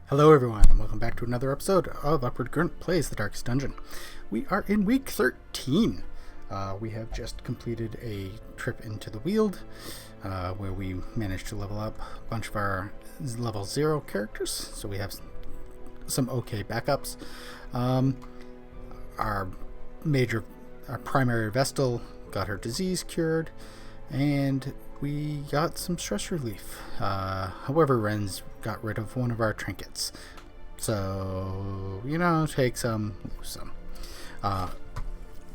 Hello everyone, and welcome back to another episode of UGPlays, The Darkest Dungeon. We are in week 13. We have just completed a trip into the Weald, where we managed to level up a bunch of our level 0 characters, so we have some okay backups. Our primary Vestal got her disease cured, and we got some stress relief. However, Rennes got rid of one of our trinkets. So, take some.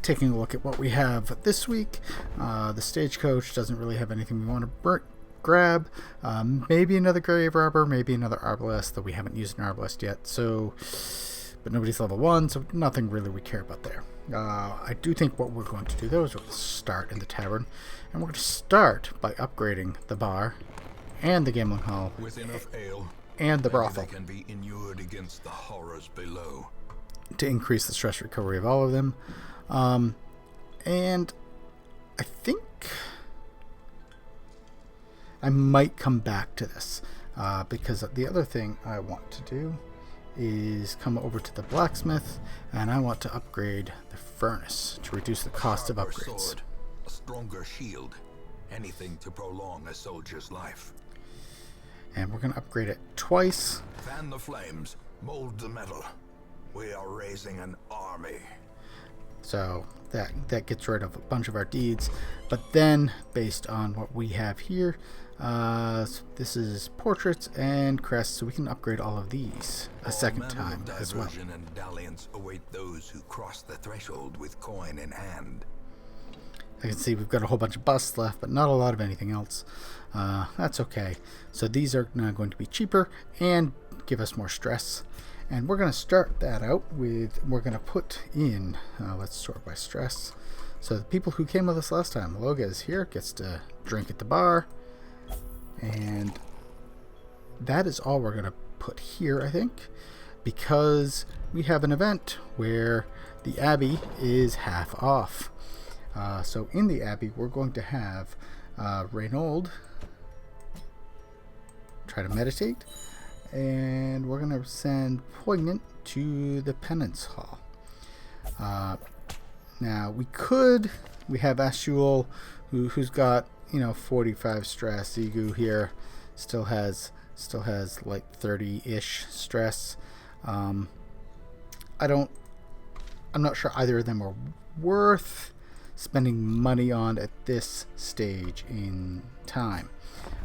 Taking a look at what we have this week, the stagecoach doesn't really have anything we want to grab. Maybe another grave robber, maybe another arbalest, though we haven't used an arbalest yet. But nobody's level 1, so nothing really we care about there. I do think what we're going to do, though, is we're going to start in the tavern, and we're going to start by upgrading the bar and the gambling hall with enough ale and the brothel they can be inured against the horrors below, to increase the stress recovery of all of them. And I think I might come back to this, because the other thing I want to do is come over to the blacksmith, and I want to upgrade the furnace to reduce the cost of upgrades. Sword, a stronger shield, anything to prolong a soldier's life. And we're going to upgrade it twice. Fan the flames, mold the metal. We are raising an army. So that gets rid of a bunch of our deeds. But then, based on what we have here, this is portraits and crests, so we can upgrade all of these a second time as well. Diversion and dalliance await those who cross the threshold with coin in hand. I can see we've got a whole bunch of busts left, but not a lot of anything else. That's okay. So these are now going to be cheaper and give us more stress. And we're going to start that out with, we're going to put in, let's sort by stress. So the people who came with us last time, Loga is here, gets to drink at the bar. And that is all we're going to put here, I think, because we have an event where the Abbey is half off. So in the Abbey, we're going to have Rennes try to meditate, and we're going to send Poignant to the Penance Hall. Now we have Ashul, who's got 45 stress. Igu here still has like 30-ish stress. I'm not sure either of them are worth spending money on at this stage in time.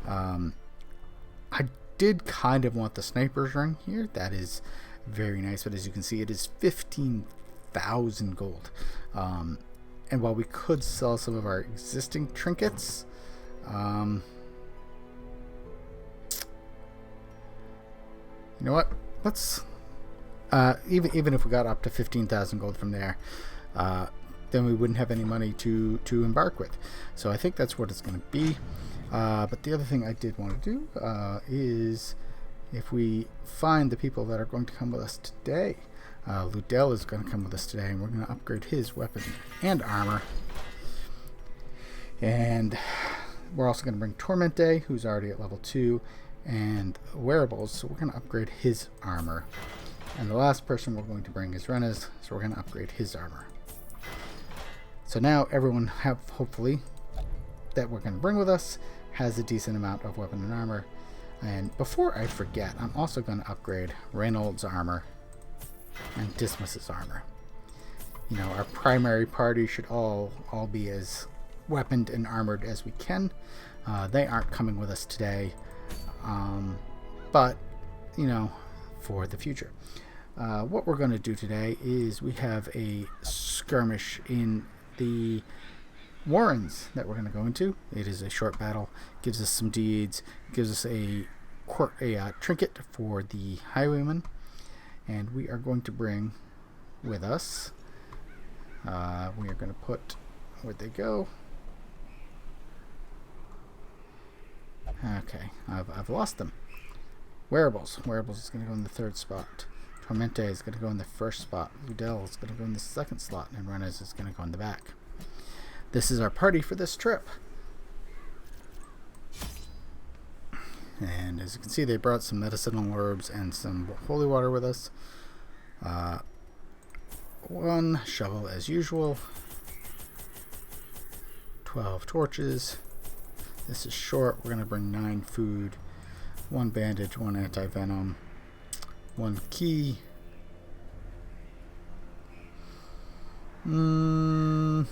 I did kind of want the sniper's ring here. That is very nice, but as you can see, it is 15,000 gold. And while we could sell some of our existing trinkets, you know what? Let's even if we got up to 15,000 gold from there, then we wouldn't have any money to embark with. So I think that's what it's going to be. But the other thing I did want to do is, if we find the people that are going to come with us today, Ludel is going to come with us today, and we're going to upgrade his weapon and armor. And we're also going to bring Tourmente, who's already at level 2, and Werables, so we're going to upgrade his armor. And the last person we're going to bring is Rennes, so we're going to upgrade his armor. So now everyone hopefully that we're going to bring with us has a decent amount of weapon and armor. And before I forget, I'm also going to upgrade Reynolds' armor and Dismas's armor. Our primary party should all be as weaponed and armored as we can. They aren't coming with us today, but for the future. What we're going to do today is we have a skirmish in the Warrens that we're going to go into. It is a short battle, gives us some deeds, gives us a trinket for the highwayman, and we are going to bring with us, we are going to put, where'd they go? Okay, I've lost them. Werables is going to go in the 3rd spot. Tourmente is going to go in the 1st spot. Ludel is going to go in the 2nd slot, and Rennes is going to go in the back. This is our party for this trip. And as you can see, they brought some medicinal herbs and some holy water with us. 1 shovel as usual. 12 torches. This is short. We're going to bring 9 food, 1 bandage, 1 anti-venom, 1 key. I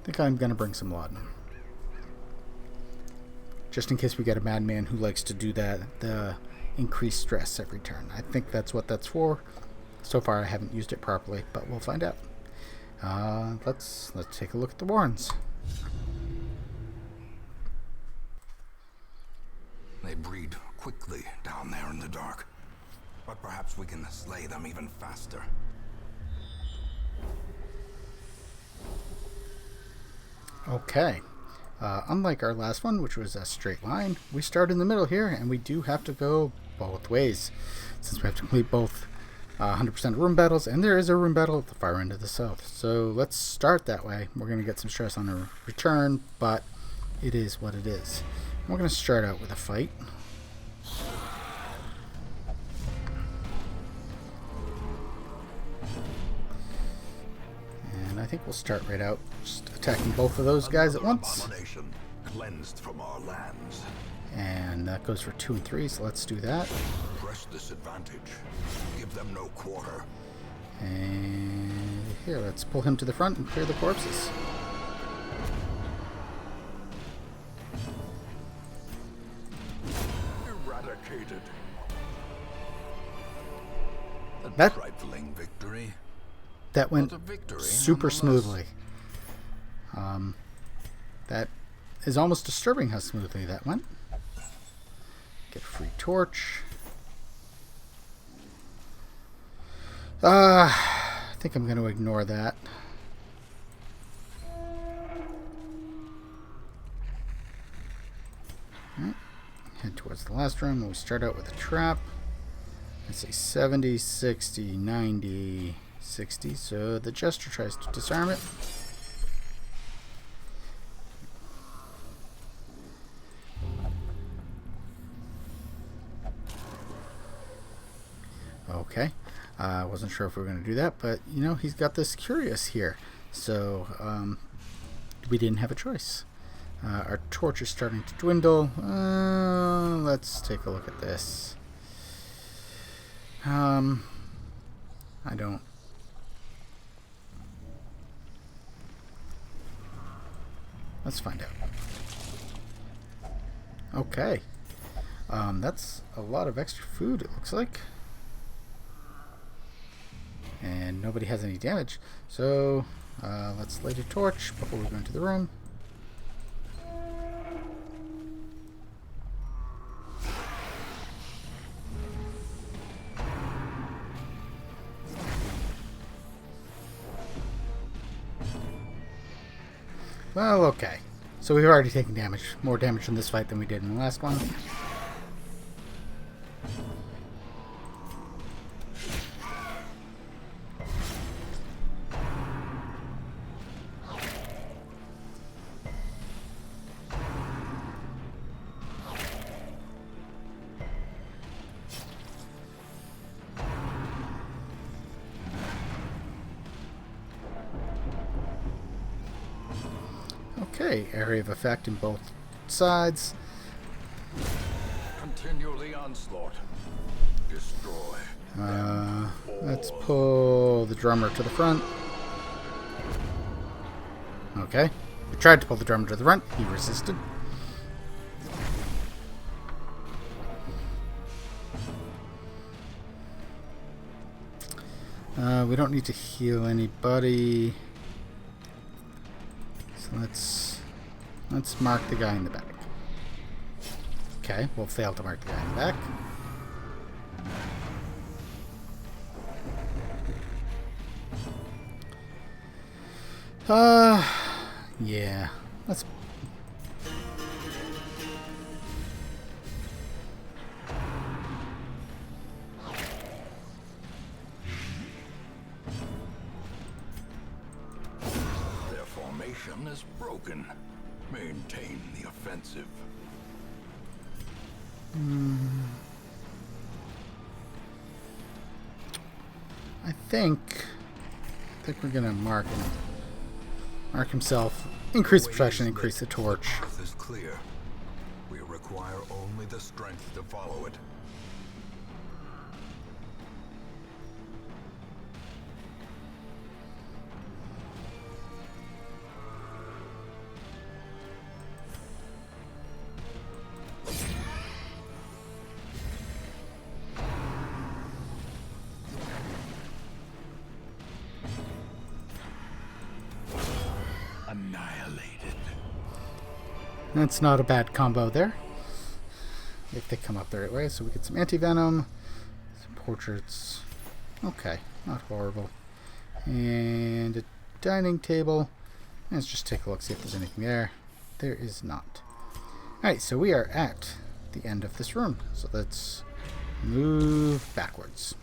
think I'm going to bring some laudanum. Just in case we get a madman who likes to do that, the increased stress every turn. I think that's what that's for. So far I haven't used it properly, but we'll find out. Let's take a look at the warrens. They breed quickly down there in the dark, but perhaps we can slay them even faster. Okay. Unlike our last one, which was a straight line, we start in the middle here, and we do have to go both ways, since we have to complete both 100% room battles, and there is a room battle at the far end of the south. So let's start that way. We're going to get some stress on our return, but it is what it is. We're going to start out with a fight. And I think we'll start right out just attacking both of those guys at once. Cleansed from our lands. And that goes for 2 and 3, so let's do that. Press this advantage. Give them no quarter. And here, let's pull him to the front and clear the corpses. Eradicated. That trifling victory. That went super smoothly. That is almost disturbing how smoothly that went. Get a free torch. I think I'm going to ignore that. Right. Head towards the last room. We'll start out with a trap. Let's say 70, 60, 90, 60. So the Jester tries to disarm it. Okay. I wasn't sure if we were going to do that, but you know, he's got this curious here. So we didn't have a choice. Our torch is starting to dwindle. Let's take a look at this. I don't. Let's find out. Okay. That's a lot of extra food, it looks like. And nobody has any damage. So let's light a torch before we go into the room. Well, okay. So we've already taken damage. More damage in this fight than we did in the last one. Okay, area of effect in both sides. Continue the onslaught. Destroy. Let's pull the drummer to the front. Okay. We tried to pull the drummer to the front. He resisted. We don't need to heal anybody. So let's mark the guy in the back. Okay, we'll fail to mark the guy in the back. Yeah. Let's. Their formation attrition is broken. Maintain the offensive. I think we're gonna mark him. Mark himself. Increase protection, increase the torch. The path is clear. We require only the strength to follow it. Annihilated. That's not a bad combo there. If they come up the right way. So we get some anti-venom, some portraits. Okay, not horrible. And a dining table. Let's just take a look, see if there's anything there. There is not. Alright, so we are at the end of this room. So let's move backwards.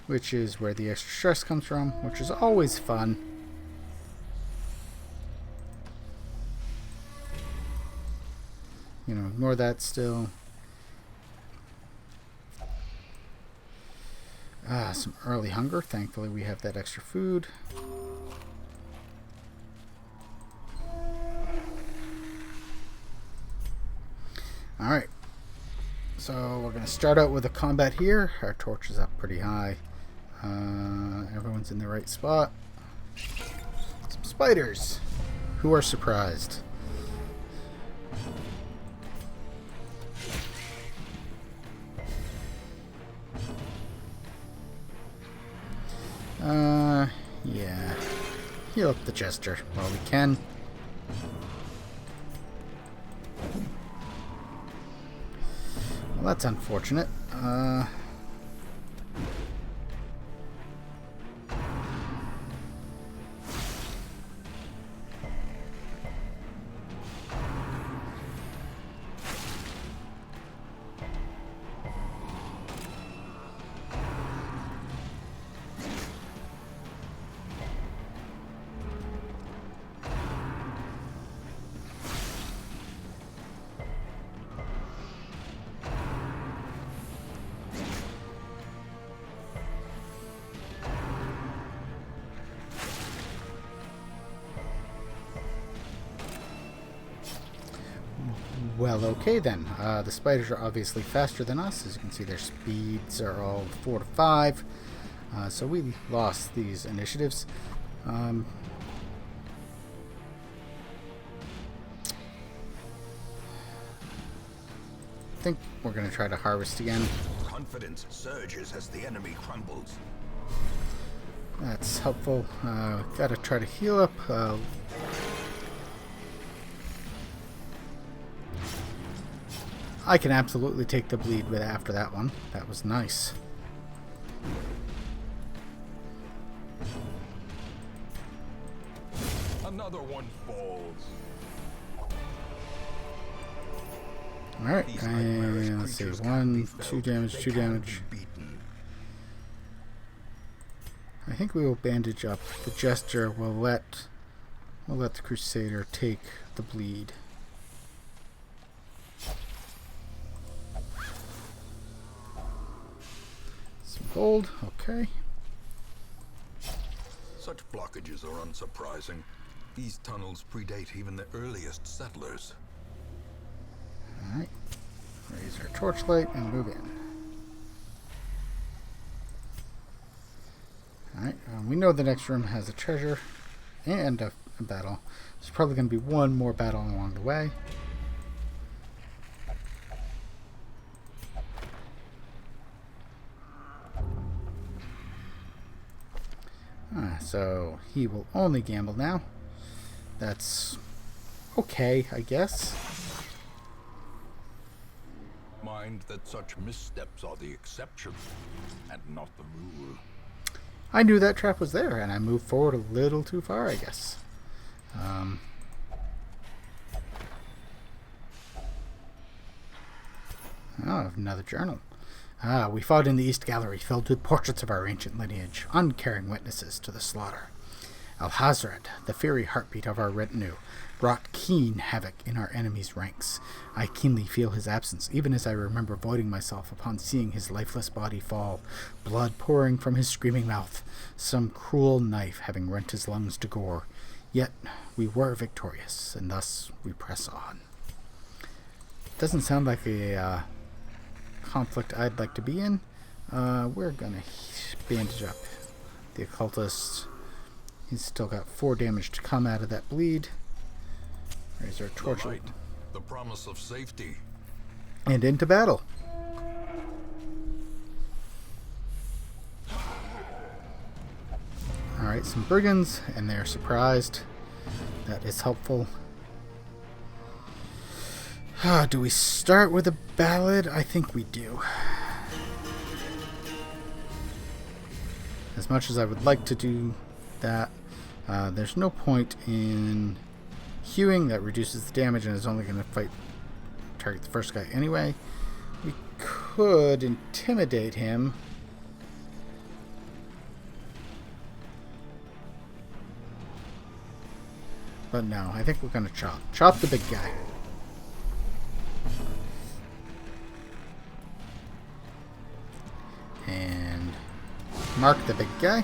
Which is where the extra stress comes from, which is always fun. You know, ignore that still. Some early hunger. Thankfully, we have that extra food. Alright. So, we're going to start out with a combat here. Our torch is up pretty high. Everyone's in the right spot. Some spiders. Who are surprised? Yeah. Heal up the Jester while we can. Well, that's unfortunate. Well, okay then. The spiders are obviously faster than us. As you can see, their speeds are all 4 to 5. So we lost these initiatives. I think we're going to try to harvest again. Confidence surges as the enemy crumbles. That's helpful. Gotta try to heal up. I can absolutely take the bleed with after that one. That was nice. Another one falls. Alright, and let's see. 1, 2 damage, 2 damage. I think we will bandage up the Jester. We'll let the Crusader take the bleed. Some gold, okay. Such blockages are unsurprising. These tunnels predate even the earliest settlers. Alright. Raise our torchlight and move in. Alright, we know the next room has a treasure and a battle. There's probably going to be one more battle along the way. So he will only gamble now. That's okay, I guess. Mind that such missteps are the exception and not the rule. I knew that trap was there, and I moved forward a little too far, I guess. Oh, another journal. We fought in the East Gallery, filled with portraits of our ancient lineage, uncaring witnesses to the slaughter. Alhazred, the fiery heartbeat of our retinue, wrought keen havoc in our enemy's ranks. I keenly feel his absence, even as I remember voiding myself upon seeing his lifeless body fall, blood pouring from his screaming mouth, some cruel knife having rent his lungs to gore. Yet we were victorious, and thus we press on. Doesn't sound like a conflict I'd like to be in. We're gonna bandage up the Occultist. He's still got 4 damage to come out of that bleed. There's our torch light. The promise of safety. And into battle. Alright, some brigands, and they're surprised. That is helpful. Do we start with a ballad? I think we do. As much as I would like to do that, there's no point in hewing. That reduces the damage and is only going to target the first guy anyway. We could intimidate him. But no, I think we're going to chop the big guy. And mark the big guy.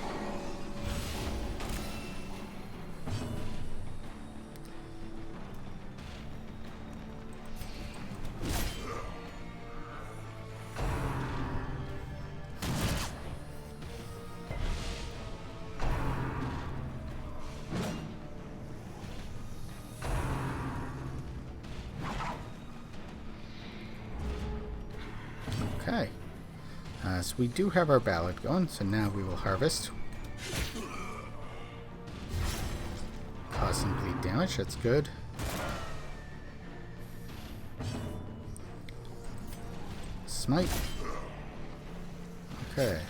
Okay. So we do have our ballad going, so now we will harvest. Cause some bleed damage, that's good. Smite. Okay.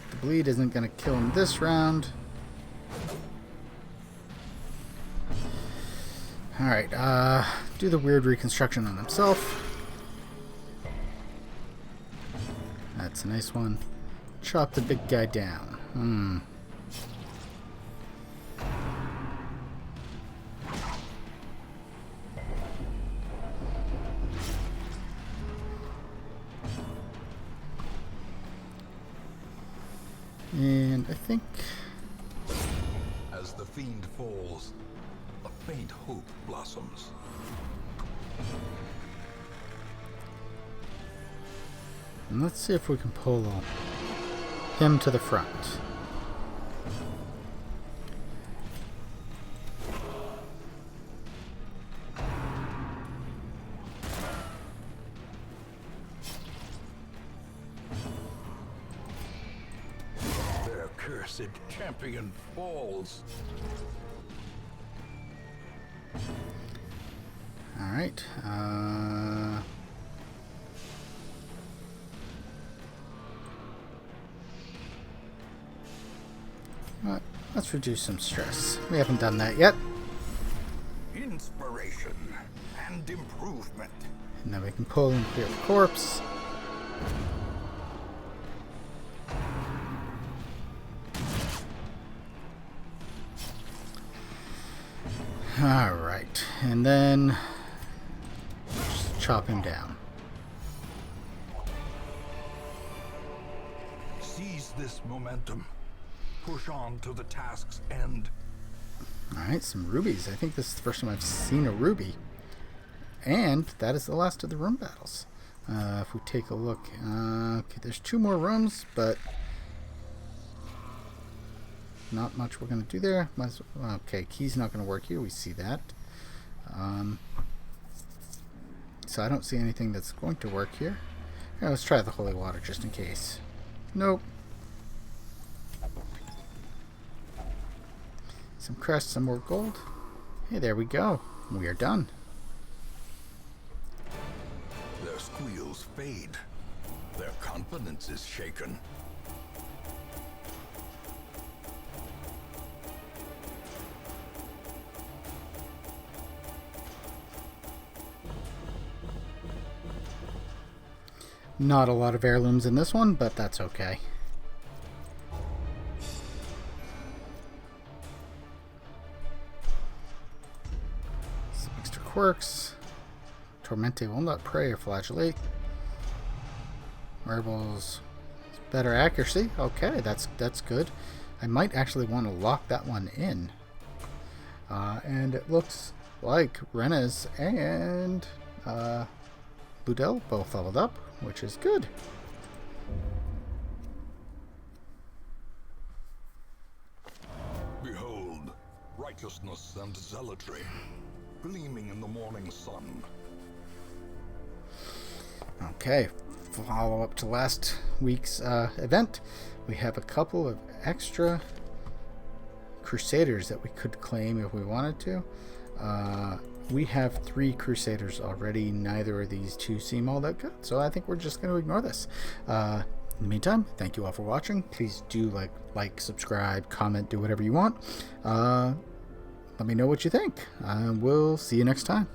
The bleed isn't going to kill him this round. Alright, do the weird reconstruction on himself. That's a nice one. Chop the big guy down. And I think... As the fiend falls, a faint hope blossoms. And let's see if we can pull him to the front. Their cursed champion falls. All right. Let's reduce some stress. We haven't done that yet. Inspiration and improvement. And then we can pull and clear the corpse. Alright. And then just chop him down. Seize this momentum. Push on to the task's end. Alright, some rubies. I think this is the first time I've seen a ruby. And that is the last of the room battles. If we take a look, okay, there's 2 more rooms, but not much we're going to do there. Okay, key's not going to work here. We see that. So I don't see anything that's going to work here. Yeah, let's try the holy water just in case. Nope. Some crest, some more gold. Hey, there we go. We are done. Their squeals fade. Their confidence is shaken. Not a lot of heirlooms in this one, but that's okay. quirks. Tourmente will not prey or flagellate. Werables, better accuracy. Okay, that's good. I might actually want to lock that one in. And it looks like Rennes and Ludel both leveled up, which is good. Behold, righteousness and zealotry, gleaming in the morning sun. Okay, follow up to last week's event. We have a couple of extra Crusaders that we could claim if we wanted to. We have 3 Crusaders already. Neither of these 2 seem all that good, so I think we're just going to ignore this. In the meantime, thank you all for watching. Please do like, subscribe, comment, do whatever you want. Let me know what you think. We'll see you next time.